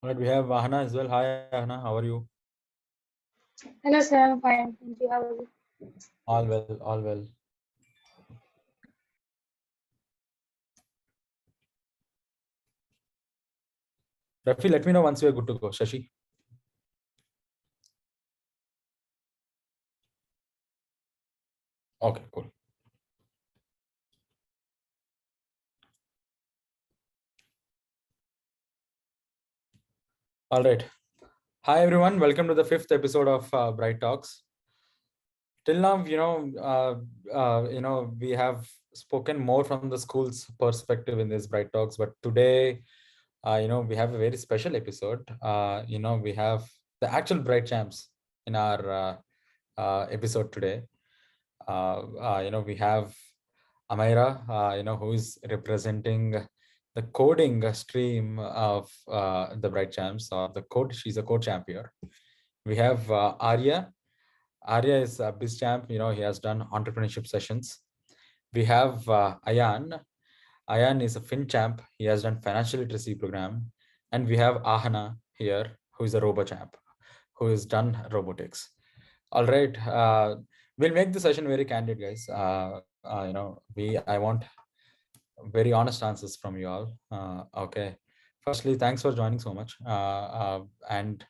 All right, we have Ahana as well. Hi, Ahana. How are you? Hello, sir. I'm fine. Thank you. How are you? All well, all well. Rafi, let me know once we are good to go. Shashi. Okay, cool. All right. Hi, everyone. Welcome to the fifth episode of Bright Talks. Till now, we have spoken more from the school's perspective in this Bright Talks, but today, we have a very special episode. We have the actual Bright Champs in our episode today. We have Amaira, who is representing the coding stream of the Bright Champs or the code. She's a code champ here. We have Arya. Arya is a BizChamp. He has done entrepreneurship sessions. We have Ayan. Ayan is a FinChamp. He has done financial literacy program. And we have Ahana here, who is a RoboChamp, who has done robotics. All right. We'll make the session very candid, guys. I want very honest answers from you all. Okay. Firstly, thanks for joining so much and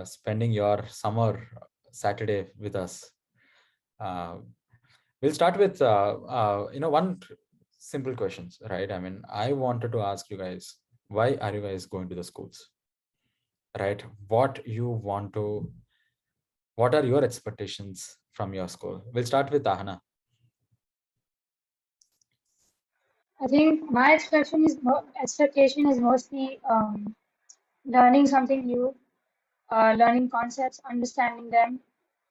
spending your summer Saturday with us. We'll start with one simple questions, right? I mean, I wanted to ask you guys, why are you guys going to the schools, right? What are your expectations from your school? We'll start with Ahana. I think my expectation is mostly learning something new, learning concepts, understanding them,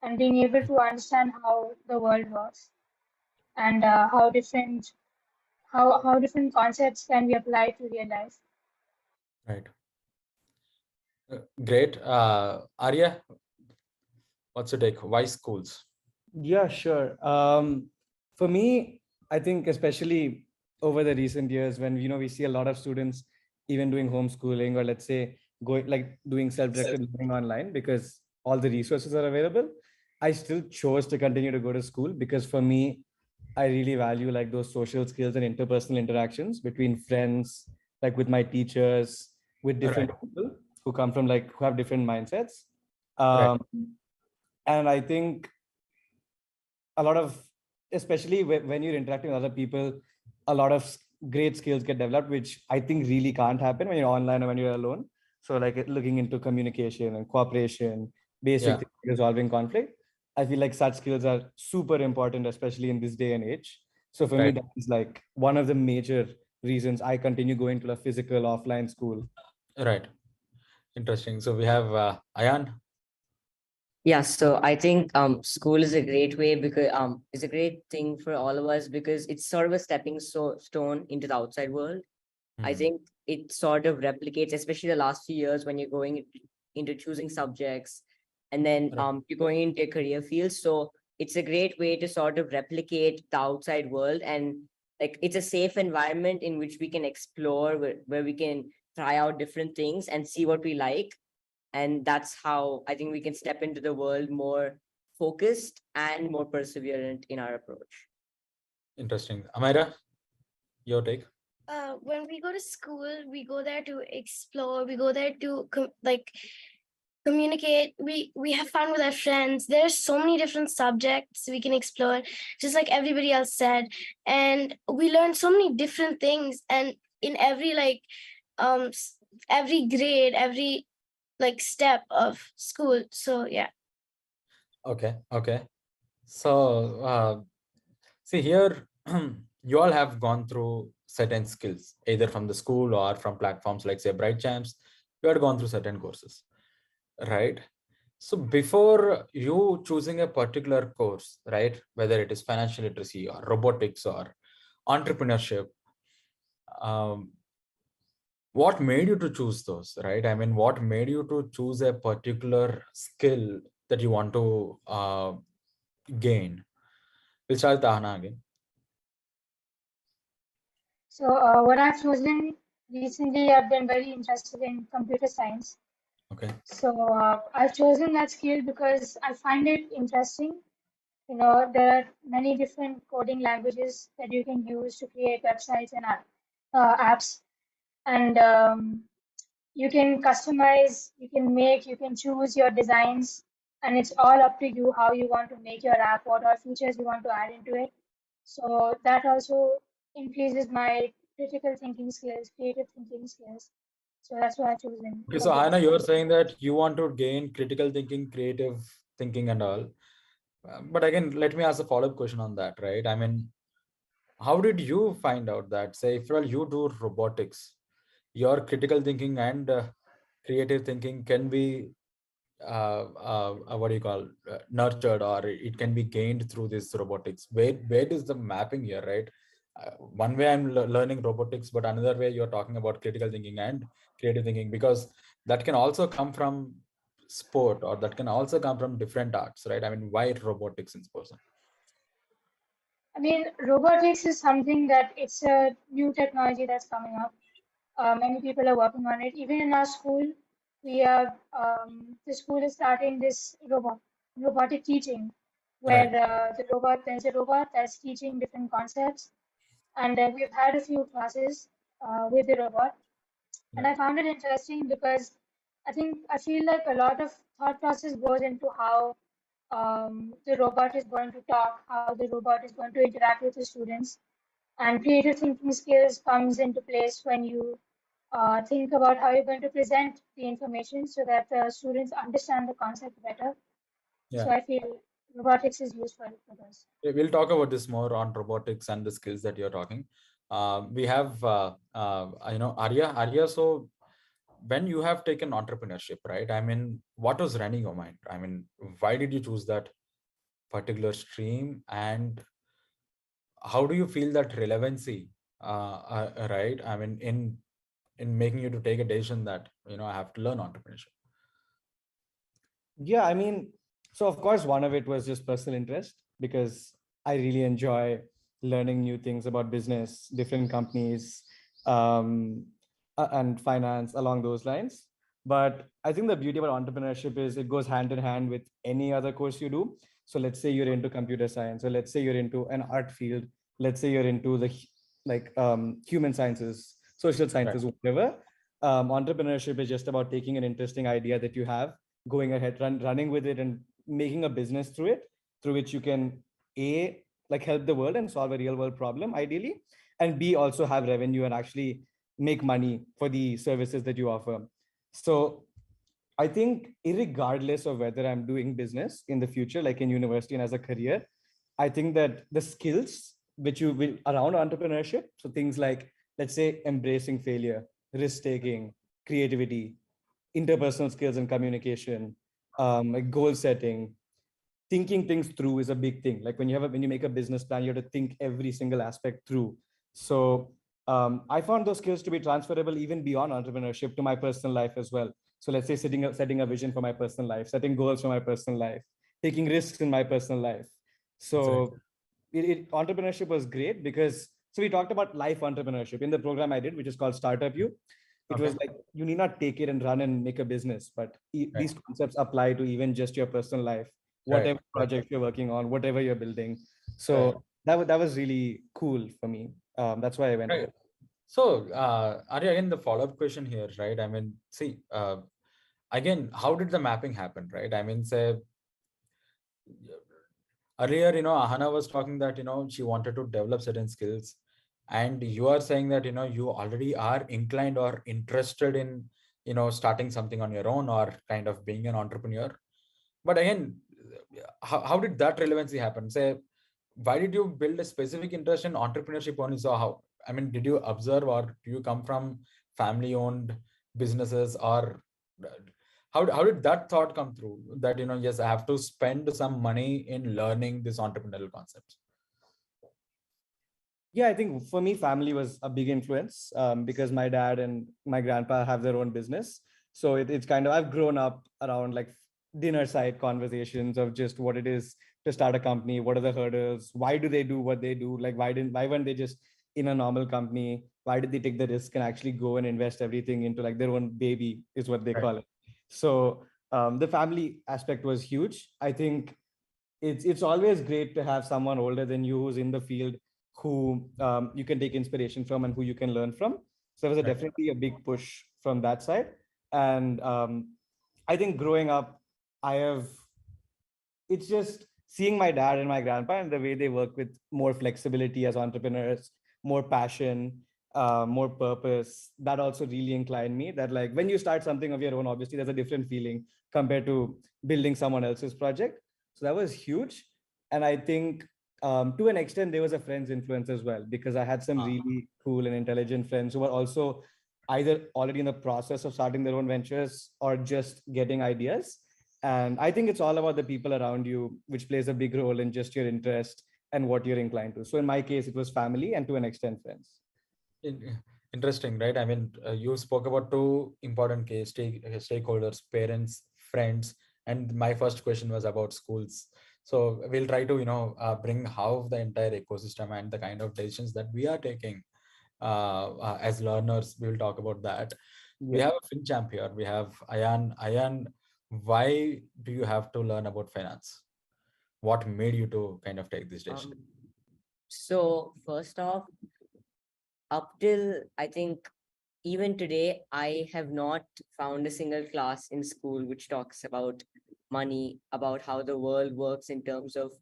and being able to understand how the world works and how different concepts can be applied to real life. Right. Great. Arya, what's your take? Why schools? Yeah, sure. For me, I think especially over the recent years when we see a lot of students even doing homeschooling or let's say going like doing self-directed learning online because all the resources are available. I still chose to continue to go to school because for me, I really value like those social skills and interpersonal interactions between friends, like with my teachers, with different Right. people who come from like who have different mindsets. Right. And I think a lot of, especially when you're interacting with other people, a lot of great skills get developed, which I think really can't happen when you're online or when you're alone. So like looking into communication and cooperation, basic Yeah. things, resolving conflict. I feel like such skills are super important, especially in this day and age. So for me, Right. that is like one of the major reasons I continue going to a physical offline school. Right. Interesting. So we have Ayan. Yeah, so I think school is a great way because it's a great thing for all of us because it's sort of a stepping stone into the outside world. I Mhm. think it sort of replicates, especially the last few years when you're going into choosing subjects and then Right. you're going into a career field. So it's a great way to sort of replicate the outside world and like it's a safe environment in which we can explore where we can try out different things and see what we like. And that's how I think we can step into the world more focused and more perseverant in our approach. Interesting. Amaira, your take? When we go to school, we go there to explore. We go there to communicate. We have fun with our friends. There's so many different subjects we can explore, just like everybody else said, and we learn so many different things. And in every every grade, every step of school. So yeah. Okay. Okay. So see here, you all have gone through certain skills, either from the school or from platforms like say Bright Champs. You had gone through certain courses, right? So before you choosing a particular course, right, whether it is financial literacy or robotics or entrepreneurship, um, what made you to choose those, right? I mean, what made you to choose a particular skill that you want to gain? We'll start with Ahana again. So what I've chosen recently I've been very interested in computer science. Okay. So I've chosen that skill because I find it interesting. You know, there are many different coding languages that you can use to create websites and apps, and you can customize, you can make, you can choose your designs, and it's all up to you how you want to make your app, what all features you want to add into it. So that also increases my critical thinking skills, creative thinking skills. So that's why I've chosen Okay, so computer Ahana, you're science. saying that you want to gain critical thinking, creative thinking, and all. But again, let me ask a follow-up question on that, right? I mean, how did you find out that, say, if well, you do robotics, your critical thinking and creative thinking can be what do you call nurtured, or it can be gained through this robotics? Where is the mapping here, right? One way I'm learning robotics, but another way you're talking about critical thinking and creative thinking, because that can also come from sport, or that can also come from different arts, right? I mean, why robotics in sports? I mean, robotics is something that it's a new technology that's coming up. Many people are working on it. Even in our school, we have the school is starting this robotic teaching, where Right. there's a robot that's teaching different concepts, and we've had a few classes with the robot, and Right. I found it interesting because I feel like a lot of thought process goes into how the robot is going to talk, how the robot is going to interact with the students, and creative thinking skills comes into place when you think about how you're going to present the information so that the students understand the concept better. So Yeah. I feel robotics is useful for this. We'll talk about this more on robotics and the skills that you're talking. We have, Arya. So when you have taken entrepreneurship, right? I mean, what was running your mind? I mean, why did you choose that particular stream, and how do you feel that relevancy, right? I mean, in making you to take a decision that, I have to learn entrepreneurship. Yeah, I mean, so of course, one of it was just personal interest because I really enjoy learning new things about business, different companies, um, and finance along those lines. But I think the beauty about entrepreneurship is it goes hand in hand with any other course you do. So let's say you're into computer science, or let's say you're into an art field, let's say you're into the human sciences, social Right. sciences, whatever. Entrepreneurship is just about taking an interesting idea that you have, going ahead, running with it, and making a business through it, through which you can like help the world and solve a real world problem ideally, and b also have revenue and actually make money for the services that you offer. So I think irregardless of whether I'm doing business in the future, like in university and as a career, I think that the skills which you will around entrepreneurship, so things like, let's say, embracing failure, risk taking, creativity, interpersonal skills and communication, like goal setting, thinking things through is a big thing. Like when you make a business plan, you have to think every single aspect through. So I found those skills to be transferable even beyond entrepreneurship to my personal life as well. So let's say setting a vision for my personal life, setting goals for my personal life, taking risks in my personal life. Exactly. So entrepreneurship was great because, so we talked about life entrepreneurship in the program I did, which is called Startup You. It Okay. was like, you need not take it and run and make a business, but Right. these concepts apply to even just your personal life, Right. whatever project you're working on, whatever you're building. Right. So that was really cool for me. That's why I went Right. ahead. So, Arya, again, the follow-up question here, right? I mean, see, again, how did the mapping happen, right? I mean, say, earlier, Ahana was talking that, she wanted to develop certain skills, and you are saying that, you already are inclined or interested in, starting something on your own, or kind of being an entrepreneur. But again, how did that relevancy happen? Say, why did you build a specific interest in entrepreneurship only? So how, I mean, did you observe, or do you come from family owned businesses, or how did that thought come through that, yes, I have to spend some money in learning this entrepreneurial concepts? Yeah, I think for me, family was a big influence, because my dad and my grandpa have their own business. So it's kind of, I've grown up around like dinner side conversations of just what it is to start a company, what are the hurdles, why do they do what they do, like why weren't they just in a normal company? Why did they take the risk and actually go and invest everything into like their own baby, is what they Right. call it. So the family aspect was huge. I think it's always great to have someone older than you who's in the field, who you can take inspiration from and who you can learn from. So there was Right. definitely a big push from that side. And I think growing up, I have, it's just seeing my dad and my grandpa and the way they work with more flexibility as entrepreneurs, more passion, more purpose. That also really inclined me that like when you start something of your own, obviously there's a different feeling compared to building someone else's project. So that was huge. And I think to an extent, there was a friend's influence as well, because I had some really cool and intelligent friends who were also either already in the process of starting their own ventures or just getting ideas. And I think it's all about the people around you, which plays a big role in just your interest and what you're inclined to. So in my case, it was family and to an extent, friends. Interesting, right? I mean, you spoke about two important stakeholders, parents, friends, and my first question was about schools. So we'll try to, bring how the entire ecosystem and the kind of decisions that we are taking as learners. We will talk about that. We Yeah. have a FinChamp here. We have Ayan. Ayan, why do you have to learn about finance? What made you to kind of take this decision? So first off, up till I think even today, I have not found a single class in school which talks about money, about how the world works in terms of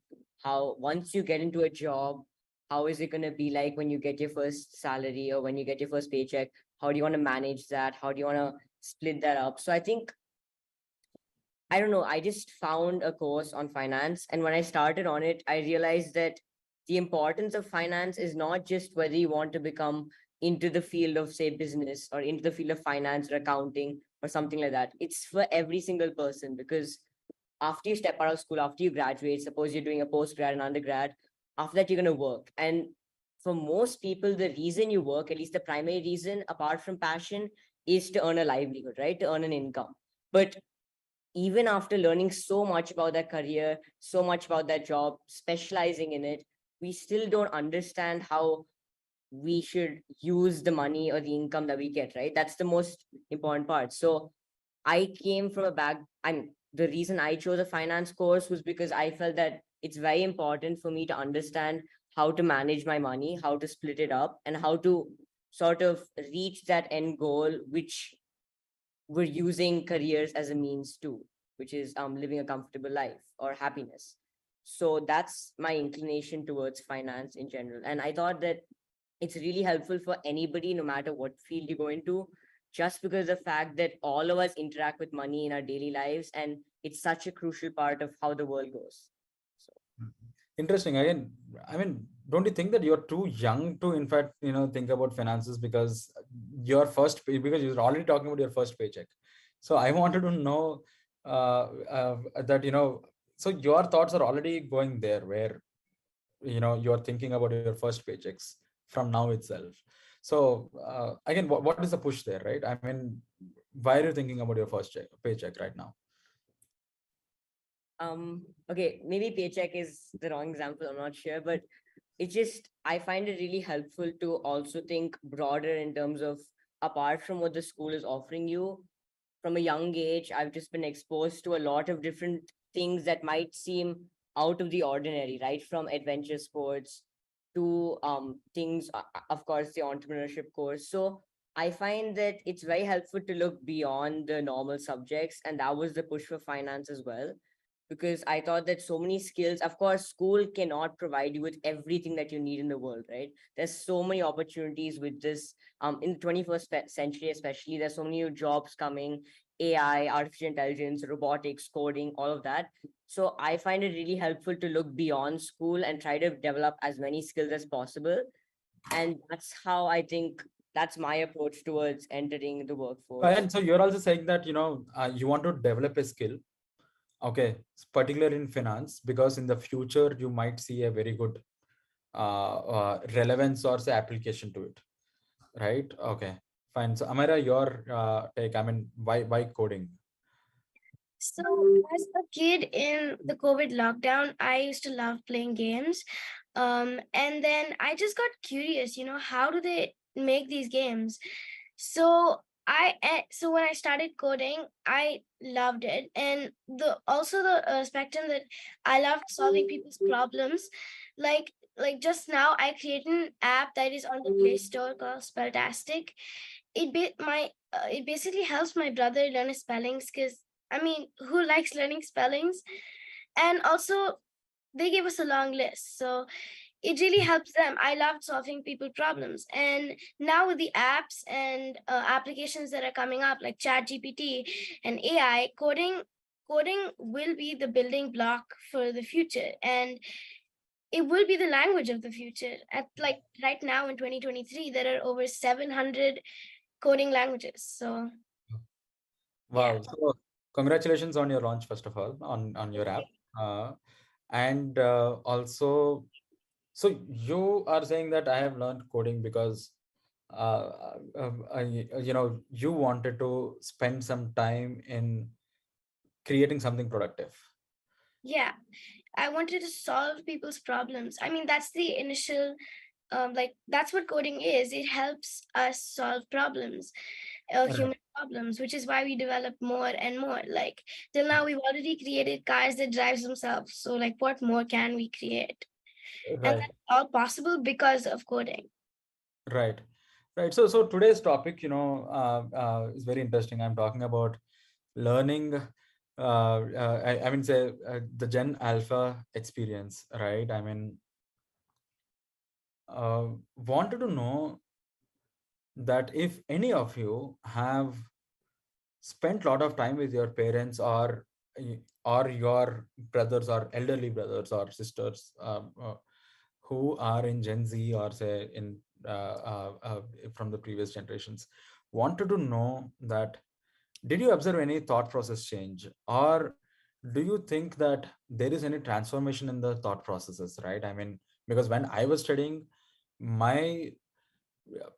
how once you get into a job, how is it going to be like when you get your first salary or when you get your first paycheck? How do you want to manage that? How do you want to split that up? So I think, I don't know, I just found a course on finance. And when I started on it, I realized that the importance of finance is not just whether you want to become into the field of, say, business or into the field of finance or accounting or something like that. It's for every single person, because after you step out of school, after you graduate, suppose you're doing a postgrad and undergrad, after that, you're going to work. And for most people, the reason you work, at least the primary reason, apart from passion, is to earn a livelihood, right? To earn an income. But even after learning so much about that career, so much about that job, specializing in it, we still don't understand how we should use the money or the income that we get, right? That's the most important part. So I came from a the reason I chose a finance course was because I felt that it's very important for me to understand how to manage my money, how to split it up, and how to sort of reach that end goal, which we're using careers as a means to, which is living a comfortable life or happiness. So that's my inclination towards finance in general. And I thought that it's really helpful for anybody, no matter what field you go into, just because the fact that all of us interact with money in our daily lives, and it's such a crucial part of how the world goes. So Interesting. Again, I mean, don't you think that you're too young to, in fact, think about finances, because because you're already talking about your first paycheck. So I wanted to know that, so your thoughts are already going there, where, you're thinking about your first paychecks from now itself. So again, what is the push there, right? I mean, why are you thinking about your first paycheck right now? okay, maybe paycheck is the wrong example, I'm not sure, but it's just, I find it really helpful to also think broader in terms of, apart from what the school is offering you. From a young age, I've just been exposed to a lot of different things that might seem out of the ordinary, right? From adventure sports to things, of course, the entrepreneurship course. So I find that it's very helpful to look beyond the normal subjects, and that was the push for finance as well, because I thought that so many skills, of course, school cannot provide you with everything that you need in the world, right? There's so many opportunities with this in the 21st century, especially. There's so many new jobs coming, AI, artificial intelligence, robotics, coding, all of that. So I find it really helpful to look beyond school and try to develop as many skills as possible. And that's how I think that's my approach towards entering the workforce. And so you're also saying that, you want to develop a skill. Okay, particularly in finance, because in the future you might see a very good relevance or say application to it, right? Okay, fine. So Amaira, your take. I mean, why coding? So, as a kid in the COVID lockdown, I used to love playing games. And then I just got curious, how do they make these games? So so when I started coding, I loved it, and the spectrum that I loved solving people's problems. Like just now, I created an app that is on the Play Store called Spelltastic. It basically helps my brother learn his spellings, because I mean, who likes learning spellings? And also, they gave us a long list, so it really helps them. I loved solving people problems, and now with the apps and applications that are coming up, like ChatGPT and AI, coding will be the building block for the future, and it will be the language of the future. At like right now in 2023, there are over 700 coding languages. So yeah. Wow. So congratulations on your launch, first of all, on your app. Uh, and also, so you are saying that I have learned coding because you wanted to spend some time in creating something productive. Yeah, I wanted to solve people's problems. I mean, that's the initial, like, that's what coding is. It helps us solve problems, Right. human problems, which is why we develop more and more. Like, till now, we've already created cars that drives themselves. So, like, what more can we create? And Right. that's all possible because of coding. Right. Right. So today's topic, is very interesting. I'm talking about learning. I mean, say the Gen Alpha experience, right? I mean, wanted to know that if any of you have spent a lot of time with your parents or your brothers or elderly brothers or sisters, who are in Gen Z or say in from the previous generations, wanted to know that did you observe any thought process change, or do you think that there is any transformation in the thought processes, right? I mean, because when I was studying, my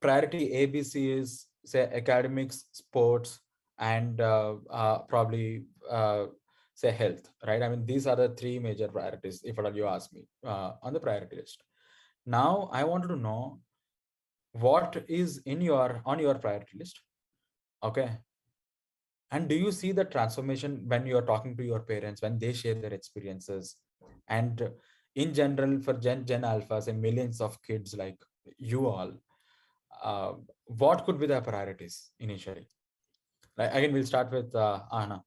priority ABC is say academics, sports, and probably say health, right? I mean, these are the three major priorities, if at all you ask me, on the priority list. Now, I wanted to know what is in your on your priority list, okay? And do you see the transformation when you are talking to your parents, when they share their experiences? And in general, for Gen Alphas and millions of kids like you all, uh, what could be the priorities initially? Like, again, we'll start with Ahana.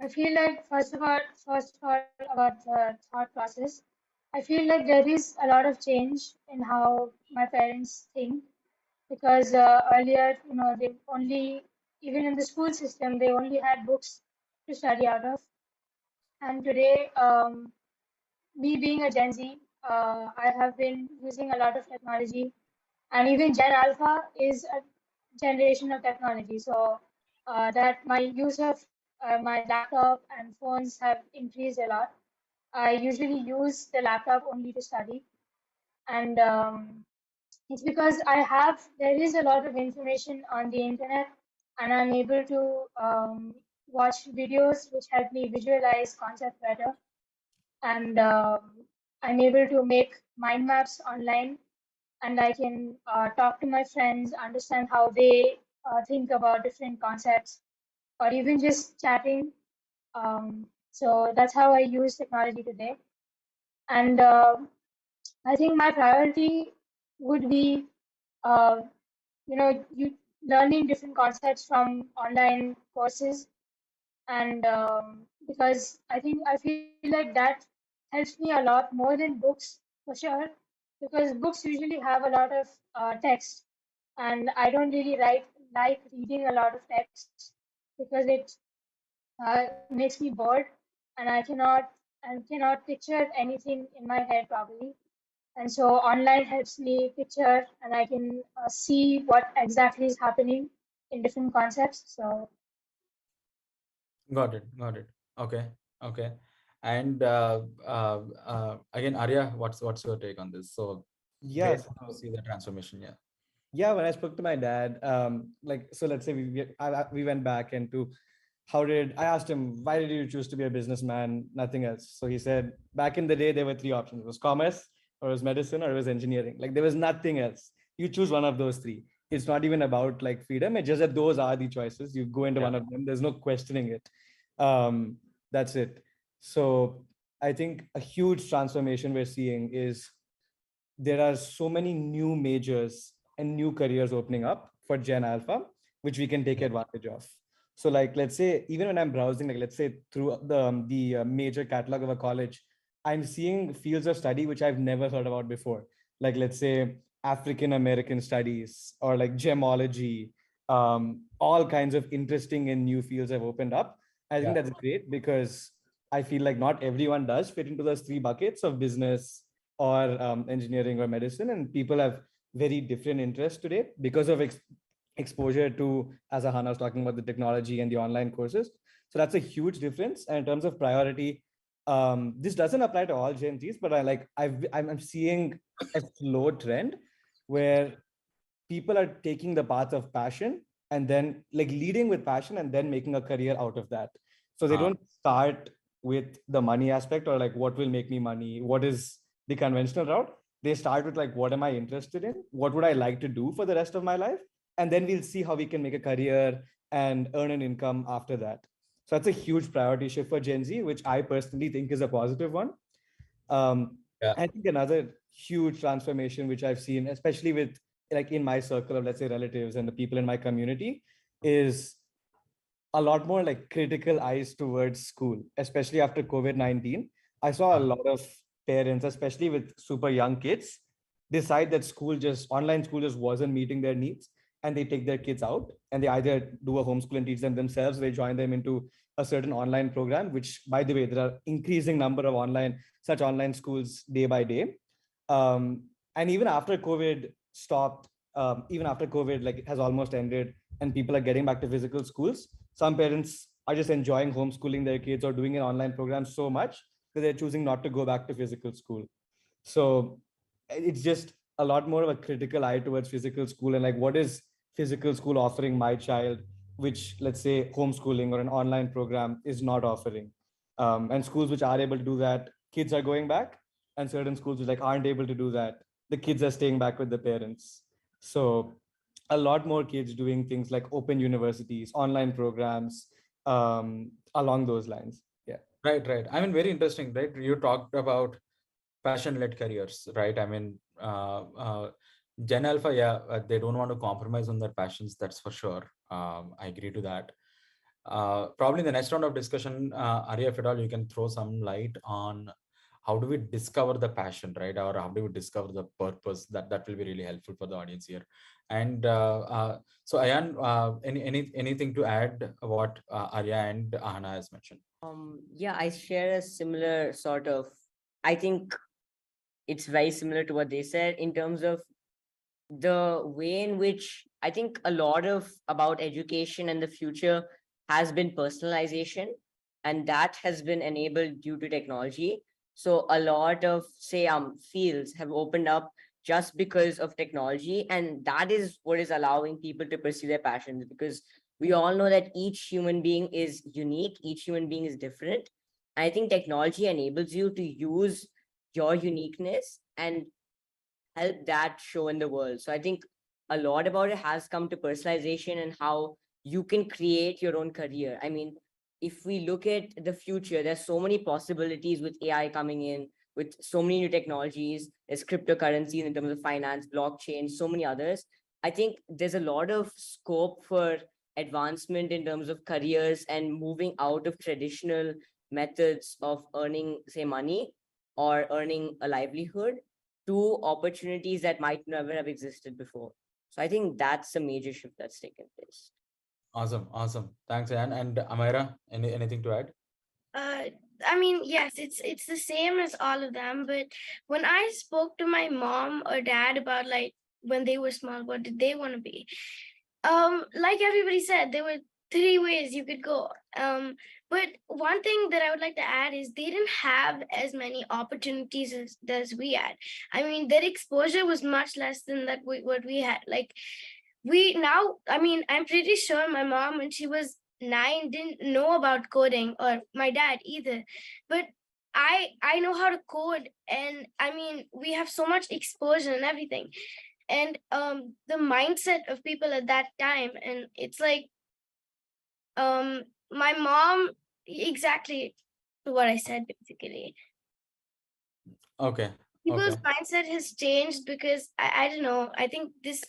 I feel like first of all about the thought process. I feel like there is a lot of change in how my parents think because earlier, they only, even in the school system, they only had books to study out of. And today, me being a Gen Z, I have been using a lot of technology, and even Gen Alpha is a generation of technology. So that my use of my laptop and phones have increased a lot. I usually use the laptop only to study, and it's because there is a lot of information on the internet, and I'm able to watch videos which help me visualize concepts better, and I'm able to make mind maps online, and I can talk to my friends, understand how they think about different concepts, or even just chatting. So that's how I use technology today. And I think my priority would be, uh, you learning different concepts from online courses, and because I feel like that helps me a lot more than books for sure, because books usually have a lot of text, and I don't really like reading a lot of text because it makes me bored, and I cannot picture anything in my head properly. And so online helps me picture, and I can see what exactly is happening in different concepts. So Got it. Got it. Okay. Okay. And again, Arya, what's your take on this? So where Yeah. do you see the transformation? Yeah. Yeah, when I spoke to my dad, like, so let's say we went back into I asked him, why did you choose to be a businessman? Nothing else. So he said, back in the day, there were three options. It was commerce, or it was medicine, or it was engineering. Like there was nothing else. You choose one of those three. It's not even about like freedom. It's just that those are the choices. You go into one of them. There's no questioning it. That's it. So I think a huge transformation we're seeing is there are so many new majors and new careers opening up for Gen Alpha, which we can take advantage of. So like, let's say, even when I'm browsing, like let's say through the major catalog of a college, I'm seeing fields of study which I've never heard about before. Like let's say African American studies or like gemology, all kinds of interesting and new fields have opened up. I think that's great because I feel like not everyone does fit into those three buckets of business or engineering or medicine, and people have very different interests today because of exposure to, as Ahana was talking about, the technology and the online courses. So that's a huge difference. And in terms of priority, this doesn't apply to all Gen Zs, but I'm seeing a slow trend where people are taking the path of passion and then like leading with passion and then making a career out of that. So they don't start with the money aspect or like what will make me money, what is the conventional route. They start with like, what am I interested in? What would I like to do for the rest of my life? And then we'll see how we can make a career and earn an income after that. So that's a huge priority shift for Gen Z, which I personally think is a positive one. I think another huge transformation, which I've seen, especially with like in my circle of, let's say, relatives and the people in my community, is a lot more like critical eyes towards school, especially after COVID-19. I saw a lot of parents, especially with super young kids, decide that online school just wasn't meeting their needs, and they take their kids out and they either do a homeschool and teach them themselves, they join them into a certain online program, which by the way, there are increasing number of such online schools day by day. And even after COVID stopped, even after COVID like it has almost ended and people are getting back to physical schools, some parents are just enjoying homeschooling their kids or doing an online program so much that they're choosing not to go back to physical school. So it's just a lot more of a critical eye towards physical school and like, what is physical school offering my child, which let's say homeschooling or an online program is not offering. And schools which are able to do that, kids are going back, and certain schools which like aren't able to do that, the kids are staying back with the parents. So a lot more kids doing things like open universities, online programs, along those lines. Yeah. Right. I mean, very interesting, right? You talked about passion-led careers, right? I mean, Gen Alpha, they don't want to compromise on their passions. That's for sure. I agree to that. Probably in the next round of discussion, Arya, if at all, you can throw some light on how do we discover the passion, right? Or how do we discover the purpose? That will be really helpful for the audience here. And so, Ayan, anything to add what Arya and Ahana has mentioned? Yeah, I share a similar sort of, I think it's very similar to what they said in terms of the way in which I think a lot of about education and the future has been personalization, and that has been enabled due to technology. So a lot of say fields have opened up just because of technology, and that is what is allowing people to pursue their passions, because we all know that each human being is unique, each human being is different. I think technology enables you to use your uniqueness and help that show in the world. So I think a lot about it has come to personalization and how you can create your own career. I mean, if we look at the future, there's so many possibilities with AI coming in, with so many new technologies. There's cryptocurrencies in terms of finance, blockchain, so many others. I think there's a lot of scope for advancement in terms of careers and moving out of traditional methods of earning, say, money or earning a livelihood to opportunities that might never have existed before. So I think that's a major shift that's taken place. Awesome. Thanks, Ayan. And Amaira, anything to add? I mean, yes, it's the same as all of them. But when I spoke to my mom or dad about like when they were small, what did they want to be? Like everybody said, there were three ways you could go. But one thing that I would like to add is they didn't have as many opportunities as we had. I mean, their exposure was much less than what we had. Like we now, I mean, I'm pretty sure my mom, when she was 9 didn't know about coding, or my dad either, but I know how to code, and I mean we have so much exposure and everything, and the mindset of people at that time, and it's like my mom, exactly what I said basically. Okay. People's Okay. mindset has changed because I don't know. I think this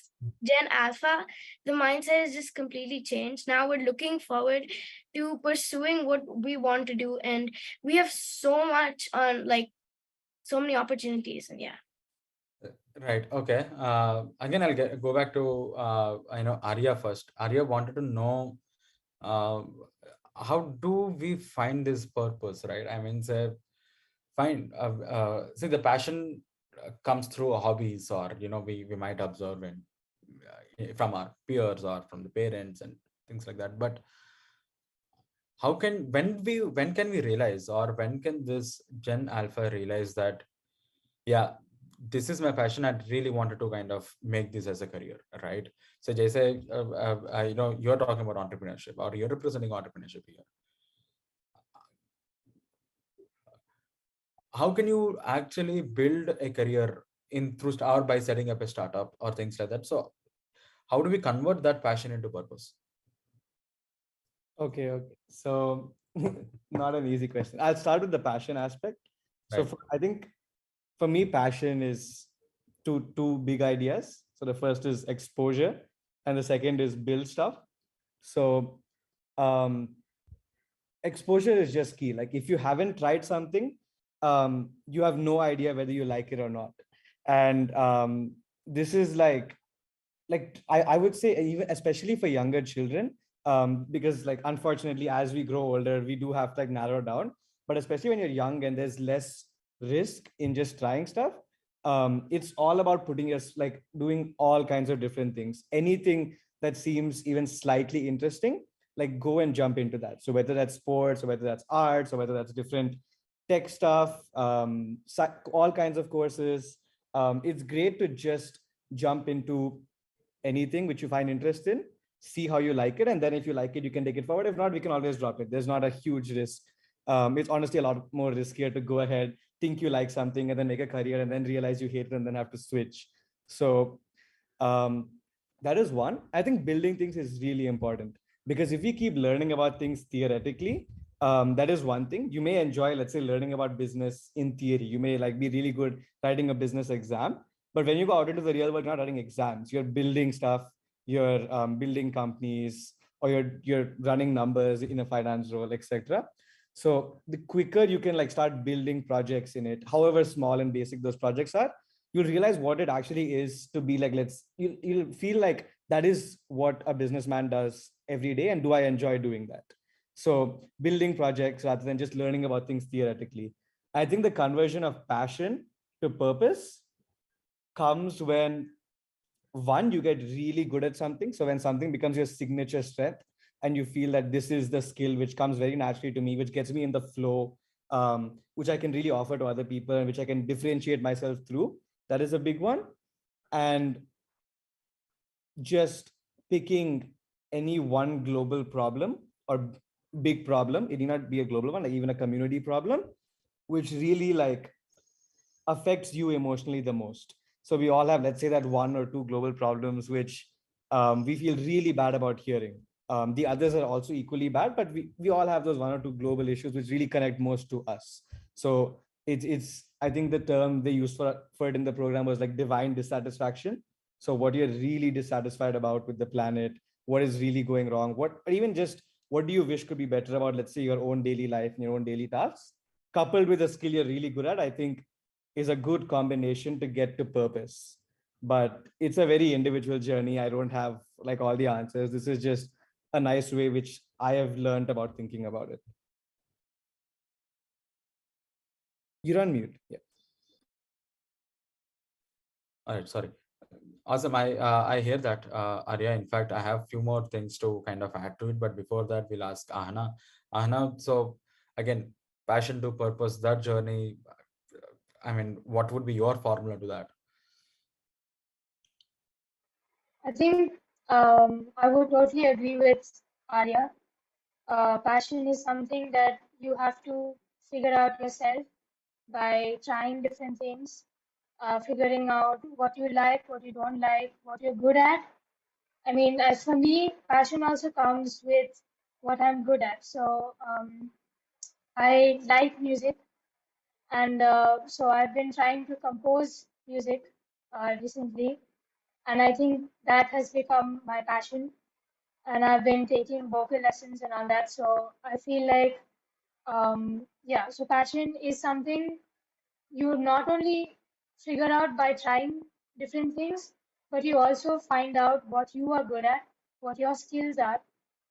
Gen Alpha, the mindset is just completely changed. Now we're looking forward to pursuing what we want to do, and we have so much on, like, so many opportunities, and yeah. Right. Okay. Again, go back to Arya first. Arya wanted to know uh, how do we find this purpose, right? I mean, say, see, the passion comes through hobbies, or we might observe from our peers or from the parents and things like that. But how can when can we realize, or when can this Gen Alpha realize that, yeah, this is my passion, I really wanted to kind of make this as a career, right? So Jay say, you're talking about entrepreneurship, or you're representing entrepreneurship here. How can you actually build a career in through or by setting up a startup or things like that? So how do we convert that passion into purpose? Okay. So not an easy question. I'll start with the passion aspect. So Right. I think for me, passion is two big ideas. So the first is exposure, and the second is build stuff. So um, exposure is just key. Like if you haven't tried something, you have no idea whether you like it or not. And this is like I would say, even especially for younger children, because like unfortunately as we grow older we do have to like narrow down, but especially when you're young and there's less risk in just trying stuff. It's all about putting us like doing all kinds of different things, anything that seems even slightly interesting, like go and jump into that. So whether that's sports, or whether that's arts, or whether that's different tech stuff, all kinds of courses. It's great to just jump into anything which you find interest in, see how you like it, and then if you like it you can take it forward. If not, we can always drop it. There's not a huge risk. It's honestly a lot more riskier to go ahead, think you like something, and then make a career and then realize you hate it and then have to switch. So um, that is one. I think building things is really important, because if we keep learning about things theoretically, that is one thing. You may enjoy, let's say, learning about business in theory. You may like be really good writing a business exam, but when you go out into the real world, you're not writing exams. You're building stuff. You're building companies, or you're running numbers in a finance role, etc. So the quicker you can like start building projects in it, however small and basic those projects are, you'll realize what it actually is to be like, you'll feel like that is what a businessman does every day, and do I enjoy doing that? So building projects rather than just learning about things theoretically. I think the conversion of passion to purpose comes when, one, you get really good at something. So when something becomes your signature strength, and you feel that this is the skill which comes very naturally to me, which gets me in the flow, which I can really offer to other people, and which I can differentiate myself through. That is a big one. And just picking any one global problem or big problem, it need not be a global one, like even a community problem, which really like affects you emotionally the most. So we all have, let's say, that one or two global problems which we feel really bad about hearing. The others are also equally bad, but we all have those one or two global issues which really connect most to us. So it's I think the term they used for it in the program was like divine dissatisfaction. So what you're really dissatisfied about with the planet, what is really going wrong, what, or even just what do you wish could be better about, let's say, your own daily life and your own daily tasks, coupled with a skill you're really good at, I think is a good combination to get to purpose. But it's a very individual journey. I don't have like all the answers. This is just a nice way which I have learned about thinking about it. You're on mute. Yeah. All right, sorry. Awesome. I hear that, Arya. In fact, I have few more things to kind of add to it, but before that, we'll ask Ahana. Ahana, so again, passion to purpose, that journey. I mean, what would be your formula to that? I think I would totally agree with Arya. passion is something that you have to figure out yourself by trying different things, figuring out what you like, what you don't like, what you're good at. I mean, as for me, passion also comes with what I'm good at. So I like music, and so I've been trying to compose music recently, and I think that has become my passion. And I've been taking vocal lessons and all that. So I feel like, yeah, so passion is something you not only figure out by trying different things, but you also find out what you are good at, what your skills are,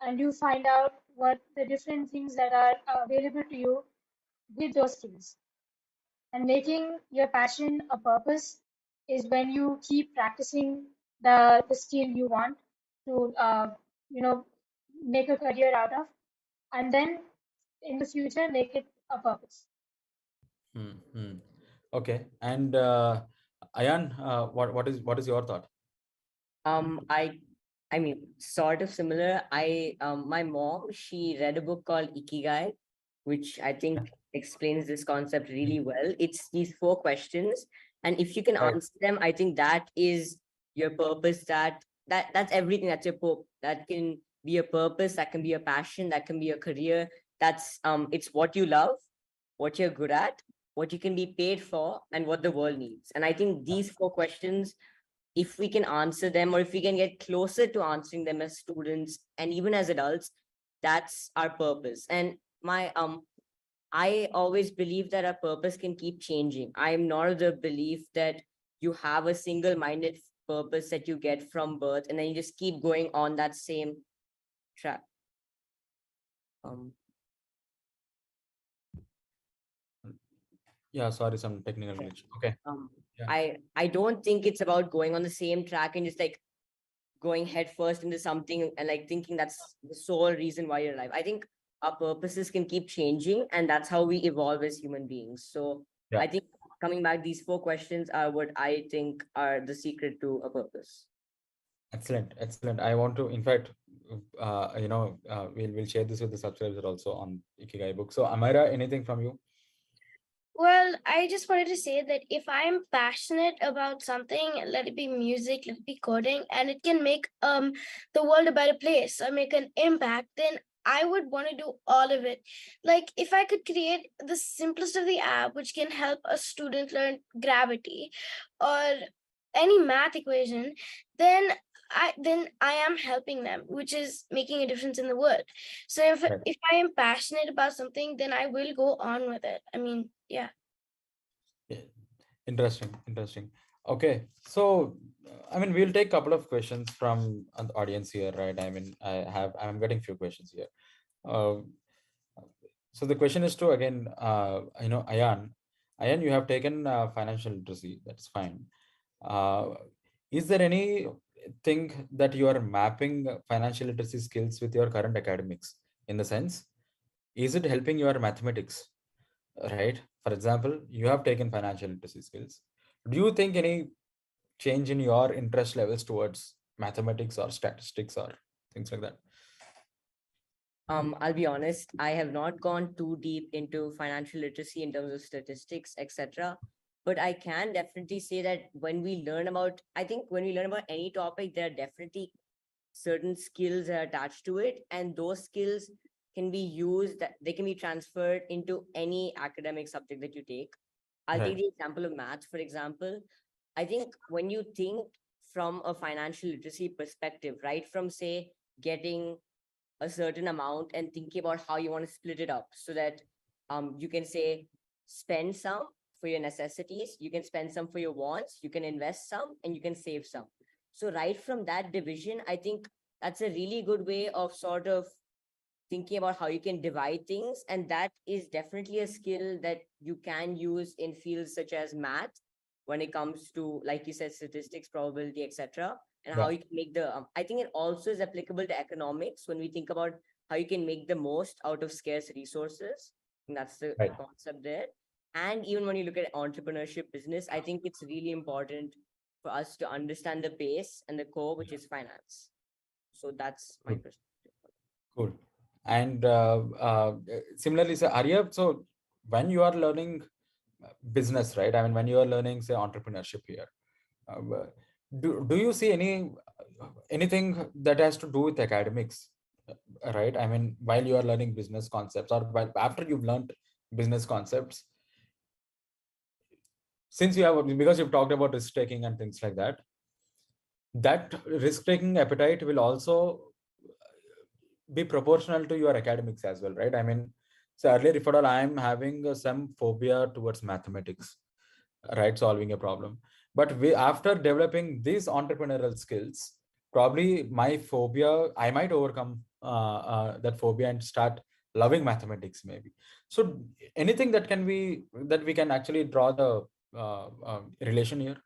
and you find out what the different things that are available to you with those skills. And making your passion a purpose is when you keep practicing the skill you want to, you know, make a career out of, and then in the future make it a purpose. Hmm. Okay. And Ayan, what is your thought? Um, I I mean, sort of similar. My mom, she read a book called Ikigai, which I think explains this concept really well. It's these 4 questions, and if you can Right. answer them, I think that is your purpose. That's everything. That's your that can be a purpose. That can be a passion. That can be a career. It's what you love, what you're good at, what you can be paid for, and what the world needs. And I think these 4 questions, if we can answer them, or if we can get closer to answering them as students and even as adults, that's our purpose. And my I always believe that our purpose can keep changing. I'm not of the belief that you have a single-minded purpose that you get from birth and then you just keep going on that same track. um Yeah, sorry, some technical yeah. glitch. Okay. um Yeah. I don't think it's about going on the same track and just like going head first into something and like thinking that's the sole reason why you're alive. I think our purposes can keep changing, and that's how we evolve as human beings. So Yeah. I think coming back, these 4 questions are what I think are the secret to a purpose. Excellent, excellent. I want to, in fact, we'll share this with the subscribers also on Ikigai book. So, Amaira, anything from you? Well, I just wanted to say that if I'm passionate about something, let it be music, let it be coding, and it can make the world a better place or make an impact, then I would want to do all of it. Like if I could create the simplest of the app which can help a student learn gravity or any math equation, then I am helping them, which is making a difference in the world. So Right. if I am passionate about something, then I will go on with it. I mean, yeah. Yeah. Interesting, interesting. Okay, so I mean, we'll take a couple of questions from the audience here, right? I mean, I'm getting few questions here. Uh, so the question is to again, Ayan. Ayan, you have taken financial literacy. That's fine. Uh, is there anything that you are mapping financial literacy skills with your current academics? In the sense, is it helping your mathematics? Right? For example, you have taken financial literacy skills. Do you think any change in your interest levels towards mathematics or statistics or things like that? I'll be honest, I have not gone too deep into financial literacy in terms of statistics, etc. But I can definitely say that I think when we learn about any topic, there are definitely certain skills that are attached to it, and those skills can be used, that they can be transferred into any academic subject that you take. I'll take Right. the example of math, for example. I think when you think from a financial literacy perspective, right from say getting a certain amount and thinking about how you want to split it up so that you can say spend some for your necessities, you can spend some for your wants, you can invest some, and you can save some. So right from that division, I think that's a really good way of sort of thinking about how you can divide things, and that is definitely a skill that you can use in fields such as math when it comes to, like you said, statistics, probability, etc. And how Yeah. you can make the I think it also is applicable to economics when we think about how you can make the most out of scarce resources, and that's the Right. concept there. And even when you look at entrepreneurship business, I think it's really important for us to understand the base and the core, which is finance. So that's my Cool. perspective. Cool. And similarly, say Arya, so when you are learning business, right? I mean, when you are learning, say, entrepreneurship here, uh, do you see anything that has to do with academics, right? I mean, while you are learning business concepts, or while, after you've learned business concepts, since you have, because you've talked about risk taking and things like that, that risk taking appetite will also be proportional to your academics as well, right? I mean, so earlier, if at all I am having some phobia towards mathematics, right, solving a problem, but after developing these entrepreneurial skills, probably my phobia, I might overcome that phobia and start loving mathematics maybe. So anything that can be, that we can actually draw the relation here?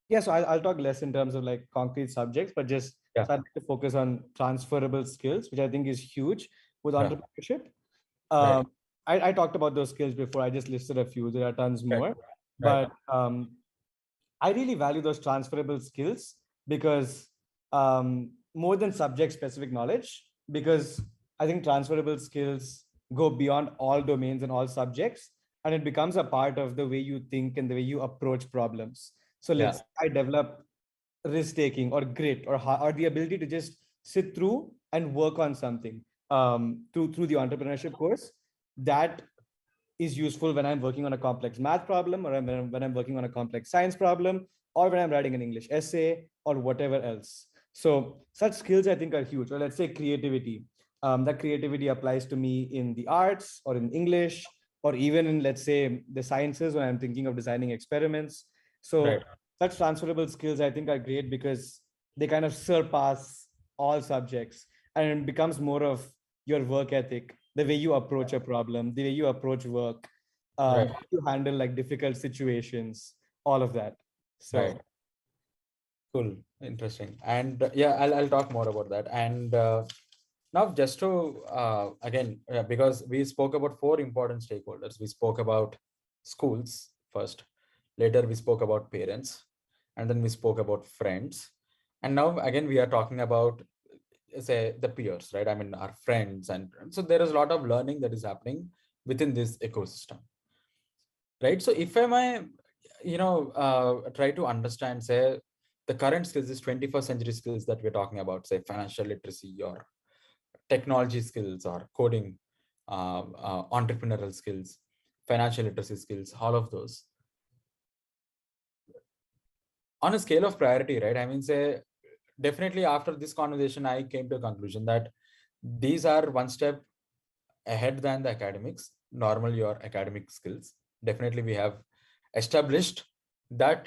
Yeah, so I'll talk less in terms of like concrete subjects, but just Yeah. so I'd like to focus on transferable skills, which I think is huge with Yeah. entrepreneurship. Right. I talked about those skills before. I just listed a few. There are tons Right. more, Right. but I really value those transferable skills because more than subject specific knowledge, because I think transferable skills go beyond all domains and all subjects, and it becomes a part of the way you think and the way you approach problems. So Yeah. let's say I develop risk taking or grit or the ability to just sit through and work on something through the entrepreneurship course. That is useful when I'm working on a complex math problem, or when I'm working on a complex science problem, or when I'm writing an English essay or whatever else. So such skills I think are huge. Or let's say creativity. That creativity applies to me in the arts or in English, or even in, let's say, the sciences when I'm thinking of designing experiments. Right. So such transferable skills I think are great because they kind of surpass all subjects, and it becomes more of your work ethic, the way you approach a problem, the way you approach work, Right. how you handle like difficult situations, all of that. So Right. Cool. Interesting. And yeah, I'll talk more about that. And now, just to again, because we spoke about four important stakeholders. We spoke about schools first, later we spoke about parents, and then we spoke about friends. And now again, we are talking about, say, the peers, right? I mean, our friends. And so there is a lot of learning that is happening within this ecosystem, right? So if am I, try to understand, say, the current skills, is 21st century skills that we're talking about, say, financial literacy or technology skills or coding, entrepreneurial skills, financial literacy skills, all of those on a scale of priority, right? I mean, say, definitely after this conversation, I came to a conclusion that these are one step ahead than the academics, normal your academic skills. Definitely we have established that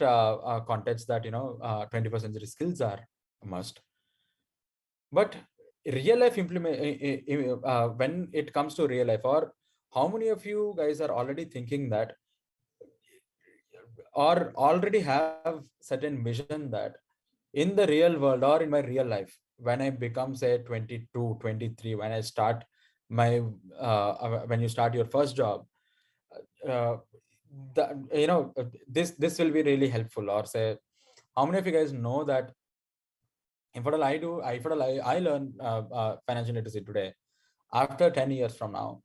context that 21st century skills are a must. But real life implement, when it comes to real life, or how many of you guys are already thinking that, or already have certain vision that in the real world or in my real life, when I become, say, 22, 23, when I start my when you start your first job, uh, this will be really helpful. Or say, how many of you guys know that if I learn financial literacy today, after 10 years from now,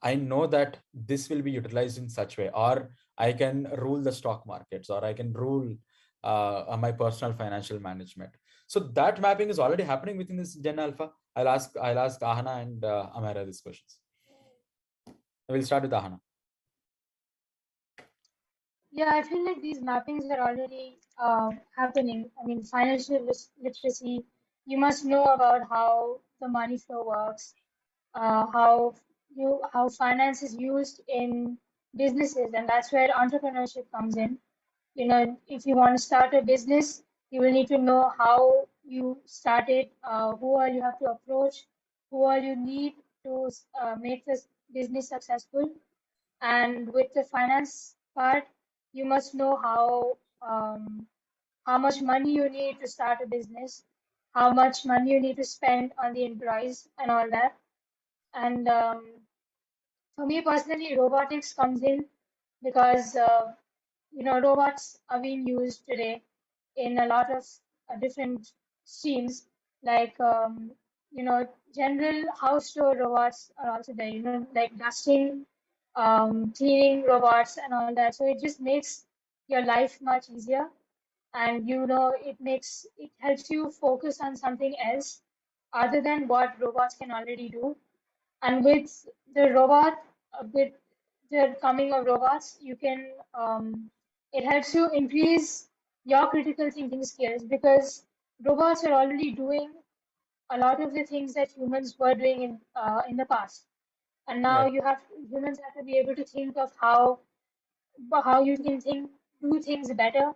I know that this will be utilized in such way, or I can rule the stock markets, or I can rule my personal financial management. So that mapping is already happening within this Gen Alpha. I'll ask Ahana and Amaira these questions. We'll start with Ahana. Yeah, I feel like these mappings are already happening. I mean, financial literacy, you must know about how the money flow works, how finance is used in businesses, and that's where entrepreneurship comes in. You know, if you want to start a business, you will need to know how you start it, who all you have to approach, who all you need to make this business successful. And with the finance part, you must know how much money you need to start a business, how much money you need to spend on the employees and all that. And for me personally, robotics comes in because robots are being used today in a lot of different streams. Like general house store robots are also there, like dusting, cleaning robots and all that. So it just makes your life much easier. And it helps you focus on something else other than what robots can already do. And with the coming of robots, it helps you increase your critical thinking skills, because robots are already doing a lot of the things that humans were doing in the past. And now Right. humans have to be able to think of how you can do things better.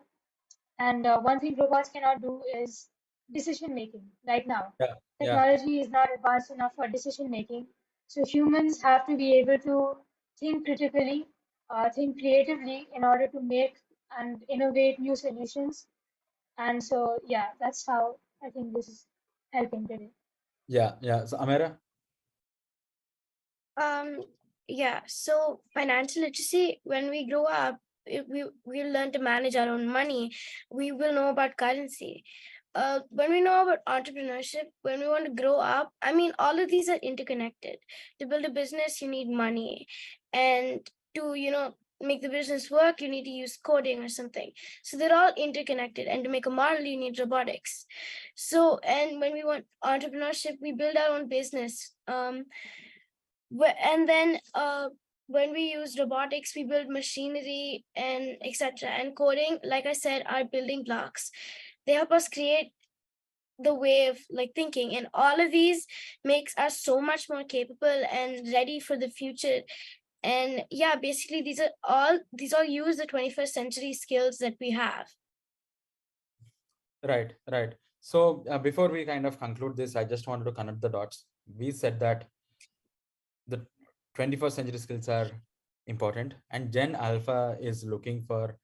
And one thing robots cannot do is decision making right now. Yeah. Yeah. Technology is not advanced enough for decision making. So humans have to be able to think critically, think creatively in order to make and innovate new solutions. And so, yeah, that's how I think this is helping today. Yeah. Yeah. So Amaira. Um, yeah, so financial literacy, when we grow up, if we learn to manage our own money, we will know about currency. When we know about entrepreneurship, when we want to grow up, I mean, all of these are interconnected. To build a business, you need money. And to, make the business work, you need to use coding or something. So they're all interconnected. And to make a model, you need robotics. So, and when we want entrepreneurship, we build our own business. And then when we use robotics, we build machinery and etc. And coding, like I said, are building blocks. They help us create the way of like thinking, and all of these makes us so much more capable and ready for the future. And yeah, basically these all use the 21st century skills that we have. Right. Right. So before we kind of conclude this, I just wanted to connect the dots. We said that the 21st century skills are important, and Gen Alpha is looking for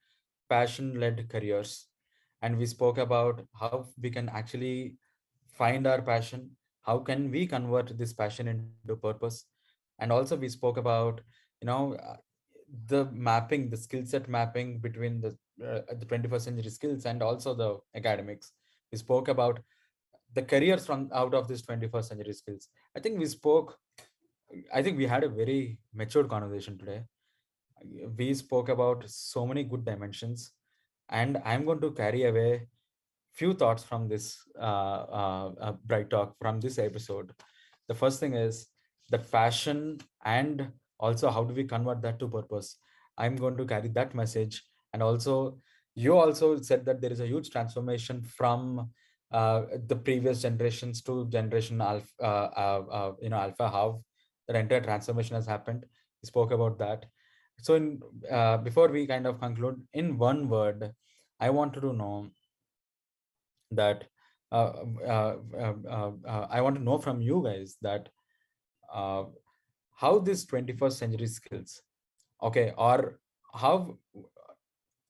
passion led careers. And we spoke about how we can actually find our passion, how can we convert this passion into purpose. And also we spoke about, you know uh, the mapping, the skill set mapping between the 21st century skills and also the academics. We spoke about the careers from out of this 21st century skills. I think we had a very matured conversation today. We spoke about so many good dimensions, and I'm going to carry away few thoughts from this bright talk, from this episode. The first thing is the passion, and also how do we convert that to purpose. I'm going to carry that message. And also, you also said that there is a huge transformation from the previous generations to generation alpha, alpha, how the entire transformation has happened. We spoke about that. So before we kind of conclude, in one word, I wanted to know that I want to know from you guys that uh, how this 21st century skills, okay, how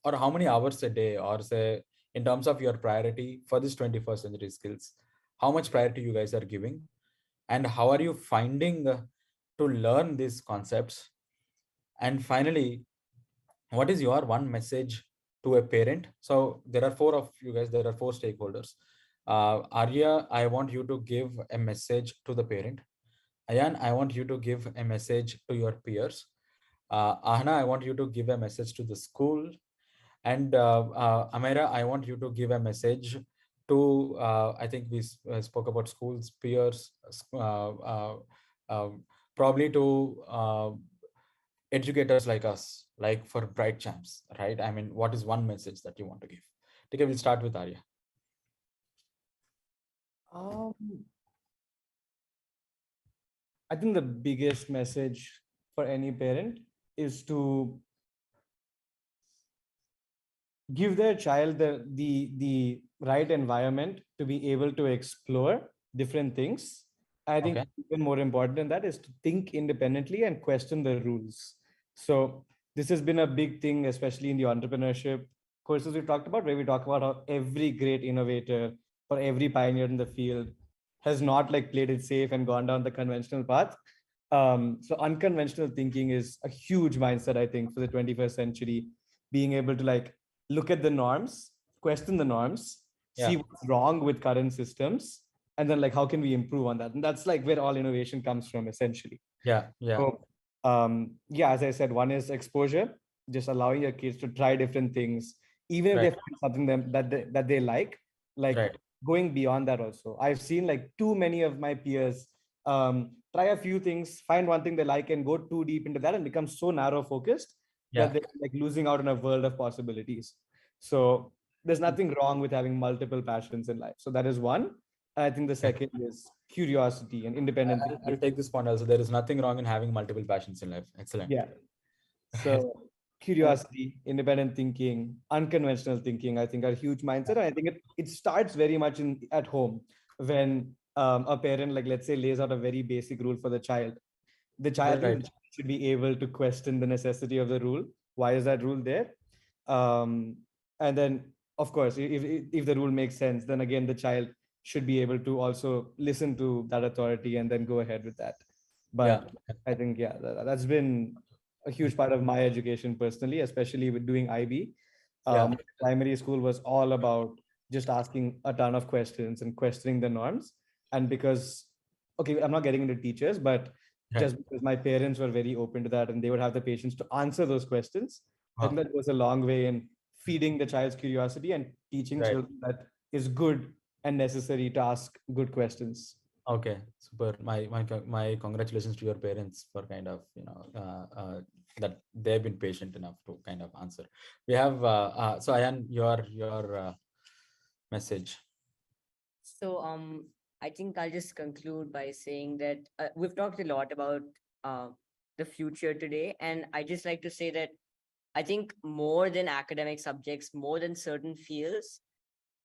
or how many hours a day, or say in terms of your priority for this 21st century skills, how much priority you guys are giving, and how are you finding to learn these concepts. And finally, what is your one message to a parent? So there are four of you guys, there are four stakeholders. Arya, I want you to give a message to the parent. Ayan, I want you to give a message to your peers. Ahana, I want you to give a message to the school. And Amaira, I want you to give a message to, I think we spoke about schools, peers, probably to educators like us, like for bright champs, right? I mean, what is one message that you want to give? Okay, we'll start with Arya. Um, I think the biggest message for any parent is to give their child the right environment to be able to explore different things. I think Okay. even more important than that is to think independently and question the rules. So this has been a big thing, especially in the entrepreneurship courses we talked about, where we talk about how every great innovator or every pioneer in the field has not like played it safe and gone down the conventional path. So unconventional thinking is a huge mindset, I think, for the 21st century. Being able to like look at the norms, question the norms, Yeah. see what's wrong with current systems, and then like how can we improve on that? And that's like where all innovation comes from, essentially. Yeah. So yeah, as I said, one is exposure, just allowing your kids to try different things, even if they Right. find something that they like Right. going beyond that. Also, I've seen like too many of my peers try a few things, find one thing they like, and go too deep into that and become so narrow focused Yeah. that they're like losing out on a world of possibilities. So there's nothing wrong with having multiple passions in life. So that is one. I think the second is curiosity and independent I'll thinking. take this point also. There is nothing wrong in having multiple passions in life. Excellent. Yeah. So curiosity, independent thinking, unconventional thinking, I think are huge mindset. And I think it starts very much at home when a parent, like let's say, lays out a very basic rule for the child. The child, I think Right. the child should be able to question the necessity of the rule. Why is that rule there? And then, of course, if the rule makes sense, then again, the child should be able to also listen to that authority and then go ahead with that. But I think, yeah, that's been a huge part of my education personally, especially with doing IB. Primary school was all about just asking a ton of questions and questioning the norms. And because, okay, I'm not getting into teachers, but just because my parents were very open to that and they would have the patience to answer those questions, I think that goes a long way in feeding the child's curiosity and teaching children that is good and necessary to ask good questions. Okay, super. My congratulations to your parents for kind of that they've been patient enough to kind of answer. We have so Ayan, your message. So I think I'll just conclude by saying that we've talked a lot about the future today, and I just like to say that I think more than academic subjects, more than certain fields,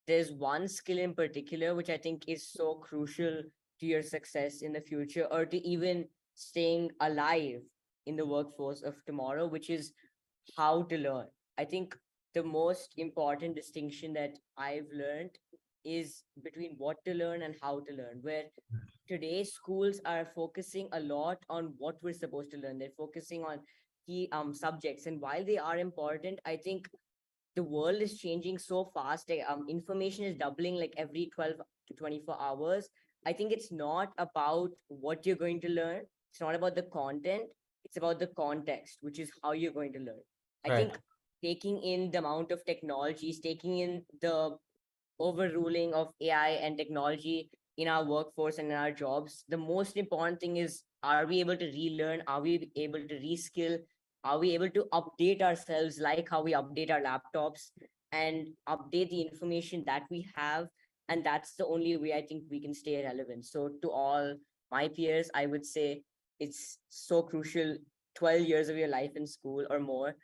there's one skill in particular which I think is so crucial to your success in the future, or to even staying alive in the workforce of tomorrow, which is how to learn. I think the most important distinction that I've learned is between what to learn and how to learn, where today schools are focusing a lot on what we're supposed to learn. They're focusing on key subjects, and while they are important, I think the world is changing so fast. Information is doubling like every 12 to 24 hours. I think it's not about what you're going to learn. It's not about the content. It's about the context, which is how you're going to learn. I think taking in the amount of technologies, taking in the overruling of AI and technology in our workforce and in our jobs, the most important thing is, are we able to relearn? Are we able to reskill? Are we able to update ourselves like how we update our laptops and update the information that we have? And that's the only way I think we can stay relevant. So to all my peers, I would say it's so crucial. 12 years of your life in school or more,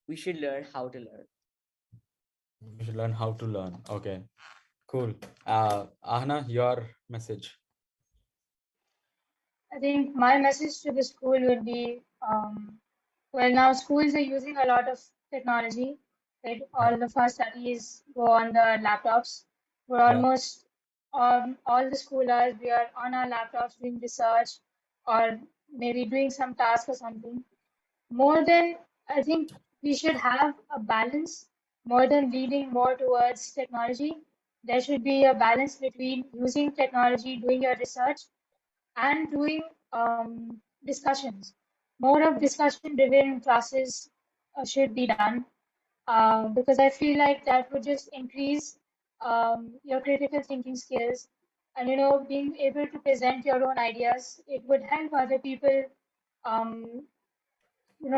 we should learn how to learn. We should learn how to learn. Okay, cool. Ahana, your message. I think my message to the school would be, well, now schools are using a lot of technology, right? All of our studies go on the laptops. We're almost, all the schoolers, we are on our laptops doing research or maybe doing some task or something. More than, I think we should have a balance, more than leaning more towards technology. There should be a balance between using technology, doing your research, and doing discussions. More of discussion-driven classes should be done because I feel like that would just increase your critical thinking skills, and being able to present your own ideas. It would help other people um,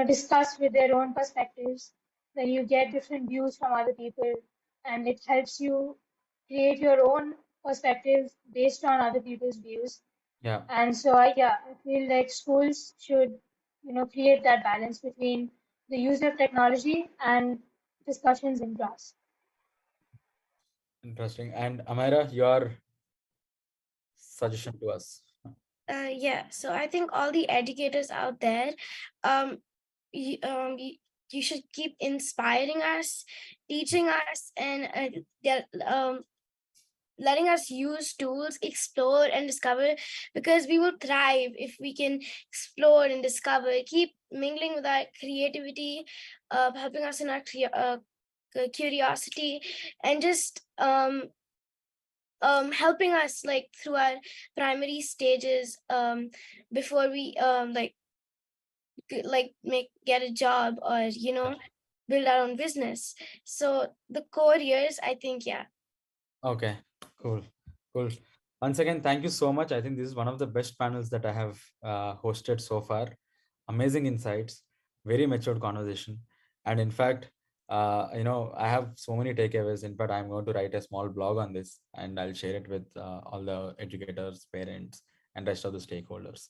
discuss with their own perspectives. Then you get different views from other people, and it helps you create your own perspective based on other people's views. And so I feel like schools should, create that balance between the use of technology and discussions in class. Interesting. And Amaira, your suggestion to us. Yeah, so I think all the educators out there, um, you, um, you, you should keep inspiring us, teaching us, and letting us use tools, explore and discover, because we will thrive if we can explore and discover, keep mingling with our creativity, helping us in our curiosity, and just helping us like through our primary stages before we get a job or build our own business. So the core years, I think, yeah. Okay, cool, cool. Once again, thank you so much. I think this is one of the best panels that I have hosted so far. Amazing insights, very matured conversation, and in fact, I have so many takeaways. In fact, I'm going to write a small blog on this, and I'll share it with all the educators, parents, and rest of the stakeholders.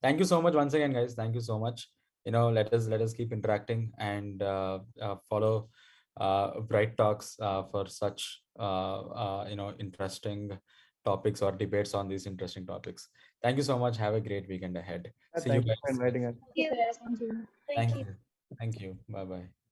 Thank you so much once again, guys. Thank you so much. Let us keep interacting and follow Bright Talks for such interesting topics or debates on these interesting topics. Thank you so much. Have a great weekend ahead. See you Thank you for guys. inviting us. Yes, thank you. Thank Thank you. you. Thank you. Bye bye.